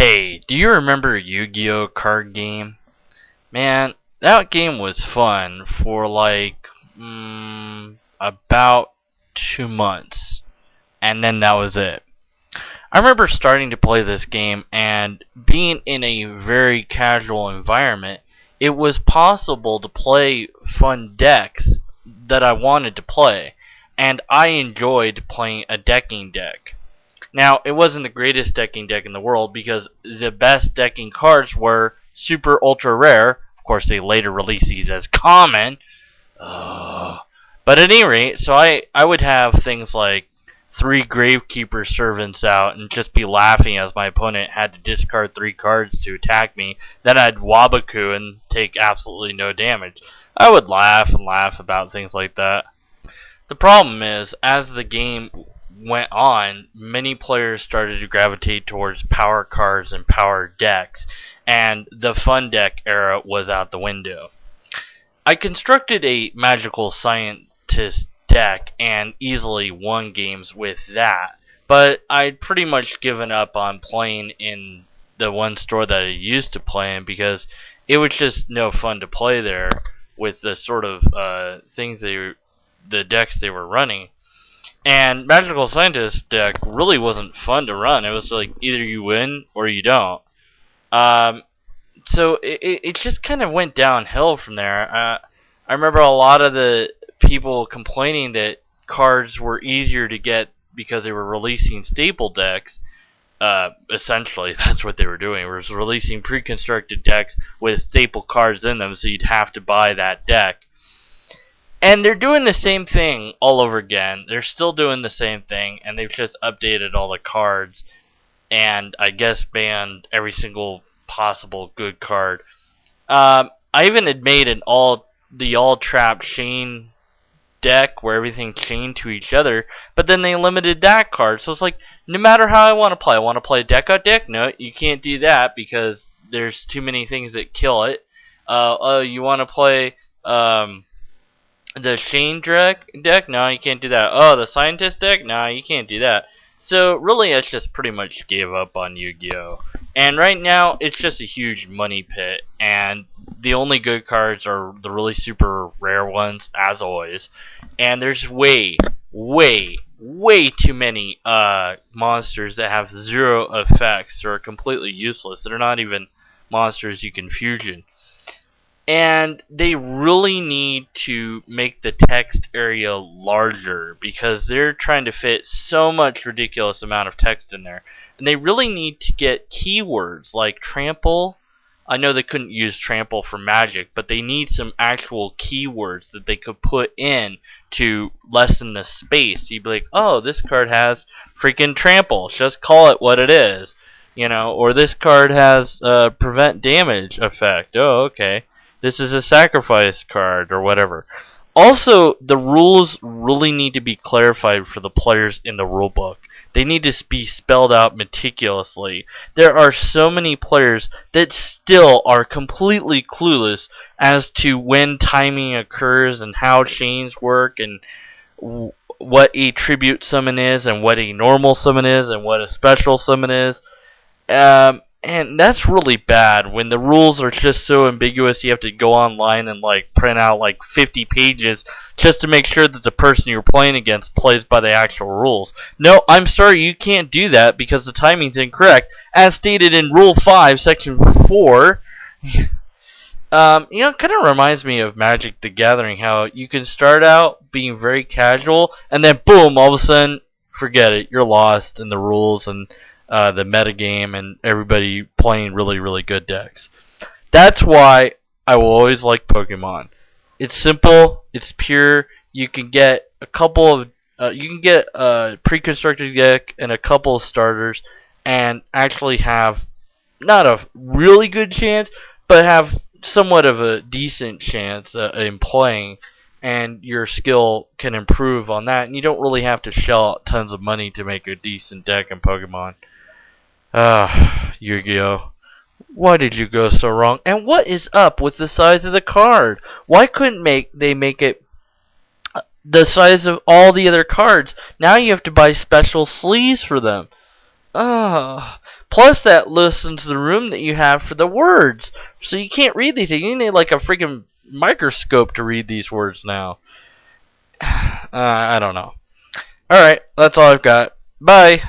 Hey, do you remember Yu-Gi-Oh card game? Man, that game was fun for about 2 months, and then that was it. I remember starting to play this game and being in a very casual environment. It was possible to play fun decks that I wanted to play, and I enjoyed playing a decking deck. Now, it wasn't the greatest decking deck in the world because the best decking cards were super ultra rare. Of course, they later released these as common. But at any rate, so I would have things like three Gravekeeper servants out and just be laughing as my opponent had to discard three cards to attack me. Then I'd Wabaku and take absolutely no damage. I would laugh and laugh about things like that. The problem is, as the game went on, many players started to gravitate towards power cards and power decks, and the fun deck era was out the window. I constructed a magical scientist deck and easily won games with that, but I'd pretty much given up on playing in the one store that I used to play in because it was just no fun to play there with the sort of the decks they were running. And Magical Scientist deck really wasn't fun to run. It was like either you win or you don't. Um, so it just kind of went downhill from there. I remember a lot of the people complaining that cards were easier to get because they were releasing staple decks. Essentially, that's what they were doing. It was releasing pre-constructed decks with staple cards in them, so you'd have to buy that deck. And they're doing the same thing all over again. They're still doing the same thing, and they've just updated all the cards, and I guess banned every single possible good card. I even had made the all trap chain deck where everything chained to each other, but then they limited that card. So it's like, no matter how I want to play deck on deck? No, you can't do that because there's too many things that kill it. You want to play the Shane deck? No, you can't do that. Oh, the Scientist deck? No, you can't do that. So, really, I just pretty much gave up on Yu-Gi-Oh! And right now, it's just a huge money pit, and the only good cards are the really super rare ones, as always. And there's way too many monsters that have zero effects or are completely useless. They're not even monsters you can fusion. And they really need to make the text area larger because they're trying to fit so much ridiculous amount of text in there. And they really need to get keywords like trample. I know they couldn't use trample for magic, but they need some actual keywords that they could put in to lessen the space. You'd be like, oh, this card has freaking trample. Just call it what it is. Or this card has prevent damage effect. Oh, okay. This is a sacrifice card or whatever. Also, the rules really need to be clarified for the players in the rulebook. They need to be spelled out meticulously. There are so many players that still are completely clueless as to when timing occurs and how chains work and what a tribute summon is and what a normal summon is and what a special summon is. And that's really bad when the rules are just so ambiguous you have to go online and print out 50 pages just to make sure that the person you're playing against plays by the actual rules. No, I'm sorry, you can't do that because the timing's incorrect. As stated in Rule 5, Section 4, it kind of reminds me of Magic the Gathering, how you can start out being very casual and then boom, all of a sudden, forget it, you're lost in the rules and the metagame and everybody playing really, really good decks. That's why I will always like Pokemon. It's simple, it's pure. You can get a pre-constructed deck and a couple of starters, and actually have not a really good chance, but have somewhat of a decent chance in playing. And your skill can improve on that, and you don't really have to shell out tons of money to make a decent deck in Pokemon. Yu-Gi-Oh! Why did you go so wrong? And what is up with the size of the card? Why couldn't they make it the size of all the other cards? Now you have to buy special sleeves for them. Plus, that listens to the room that you have for the words. So you can't read these things. You need like a freaking microscope to read these words now. I don't know. Alright, that's all I've got. Bye.